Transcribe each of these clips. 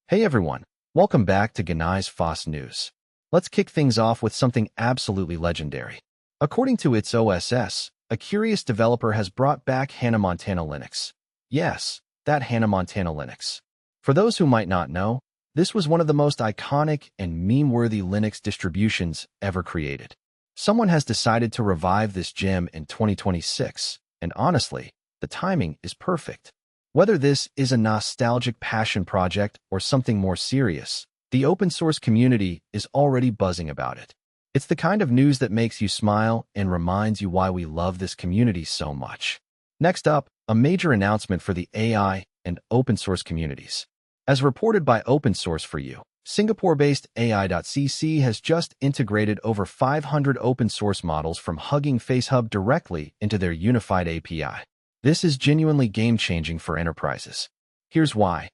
Hey everyone, welcome back to Genai FOSS News. Let's kick things off with something absolutely legendary. According to its OSS, a curious developer has brought back Hannah Montana Linux. Yes, that Hannah Montana Linux. For those who might not know, this was one of the most iconic and meme-worthy Linux distributions ever created. Someone has decided to revive this gem in 2026, and honestly, the timing is perfect. Whether this is a nostalgic passion project or something more serious, the open source community is already buzzing about it. It's the kind of news that makes you smile and reminds you why we love this community so much. Next up, a major announcement for the AI and open source communities. As reported by Open Source for You, Singapore-based AI.cc has just integrated over 500 open source models from Hugging Face Hub directly into their unified API. This is genuinely game-changing for enterprises. Here's why.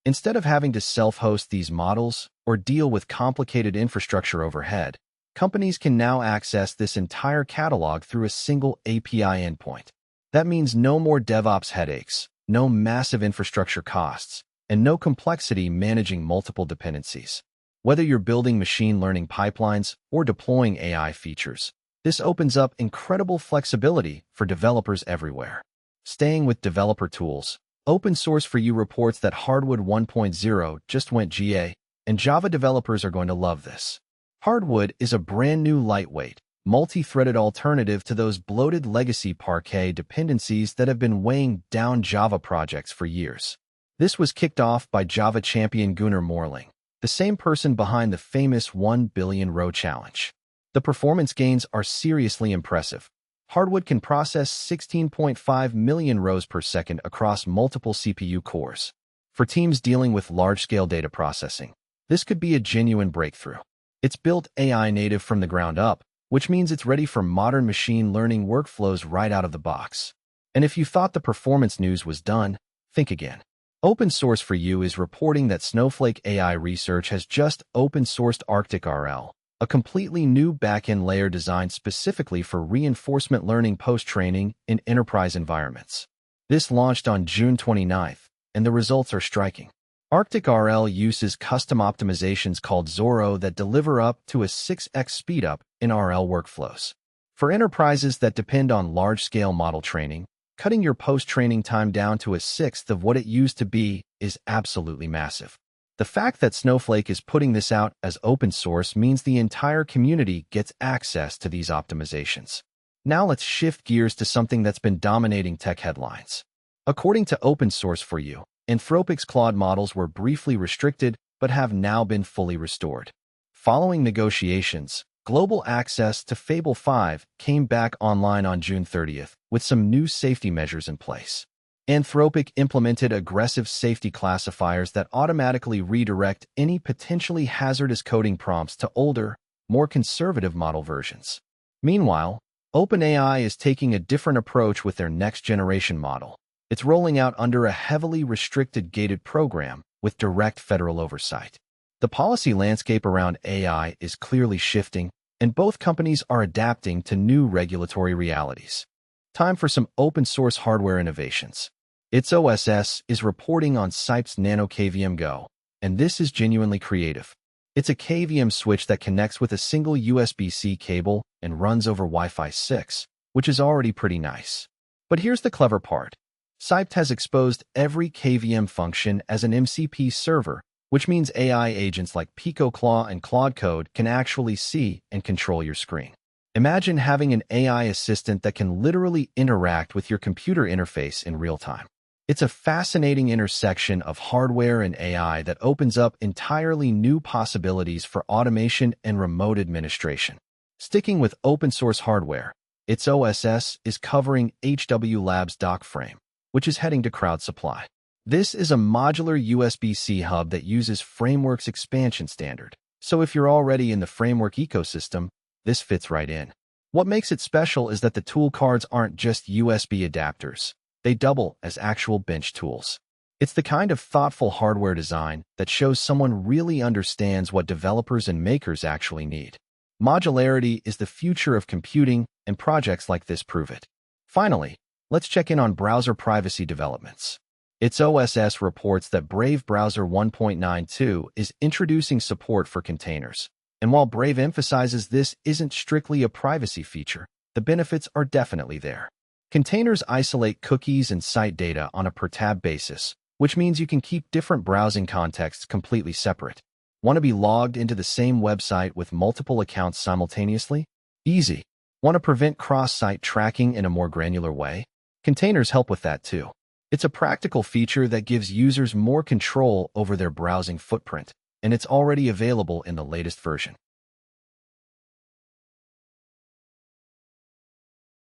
Instead of having to self-host these models or deal with complicated infrastructure overhead, companies can now access this entire catalog through a single API endpoint. That means no more DevOps headaches, no massive infrastructure costs, and no complexity managing multiple dependencies. Whether you're building machine learning pipelines or deploying AI features, this opens up incredible flexibility for developers everywhere. Staying with developer tools, Open Source for You reports that Hardwood 1.0 just went GA, and Java developers are going to love this. Hardwood is a brand new lightweight, multi-threaded alternative to those bloated legacy Parquet dependencies that have been weighing down Java projects for years. This was kicked off by Java champion Gunnar Morling, the same person behind the famous 1 billion row challenge. The performance gains are seriously impressive. Hardwood can process 16.5 million rows per second across multiple CPU cores. For teams dealing with large-scale data processing, this could be a genuine breakthrough. It's built AI native from the ground up, which means it's ready for modern machine learning workflows right out of the box. And if you thought the performance news was done, think again. Open Source for You is reporting that Snowflake AI Research has just open-sourced ArcticRL, a completely new backend layer designed specifically for reinforcement learning post-training in enterprise environments. This launched on June 29th, and the results are striking. ArcticRL uses custom optimizations called Zorro that deliver up to a 6x speedup in RL workflows. For enterprises that depend on large-scale model training, cutting your post-training time down to a sixth of what it used to be is absolutely massive. The fact that Snowflake is putting this out as open source means the entire community gets access to these optimizations. Now let's shift gears to something that's been dominating tech headlines. According to Open Source for You, Anthropic's Claude models were briefly restricted but have now been fully restored. Following negotiations, global access to Fable 5 came back online on June 30th with some new safety measures in place. Anthropic implemented aggressive safety classifiers that automatically redirect any potentially hazardous coding prompts to older, more conservative model versions. Meanwhile, OpenAI is taking a different approach with their next-generation model. It's rolling out under a heavily restricted gated program with direct federal oversight. The policy landscape around AI is clearly shifting, and both companies are adapting to new regulatory realities. Time for some open-source hardware innovations. Its OSS is reporting on Sipeed's NanoKVM-Go, and this is genuinely creative. It's a KVM switch that connects with a single USB-C cable and runs over Wi-Fi 6, which is already pretty nice. But here's the clever part. Sipeed has exposed every KVM function as an MCP server, which means AI agents like PicoClaw and Claude Code can actually see and control your screen. Imagine having an AI assistant that can literally interact with your computer interface in real time. It's a fascinating intersection of hardware and AI that opens up entirely new possibilities for automation and remote administration. Sticking with open source hardware, its OSS is covering HW Labs' DockFrame, which is heading to crowd supply. This is a modular USB-C hub that uses Framework's expansion standard. So if you're already in the Framework ecosystem, this fits right in. What makes it special is that the tool cards aren't just USB adapters. They double as actual bench tools. It's the kind of thoughtful hardware design that shows someone really understands what developers and makers actually need. Modularity is the future of computing, and projects like this prove it. Finally, let's check in on browser privacy developments. Its OSS reports that Brave Browser 1.92 is introducing support for containers. And while Brave emphasizes this isn't strictly a privacy feature, the benefits are definitely there. Containers isolate cookies and site data on a per-tab basis, which means you can keep different browsing contexts completely separate. Want to be logged into the same website with multiple accounts simultaneously? Easy. Want to prevent cross-site tracking in a more granular way? Containers help with that too. It's a practical feature that gives users more control over their browsing footprint, and it's already available in the latest version.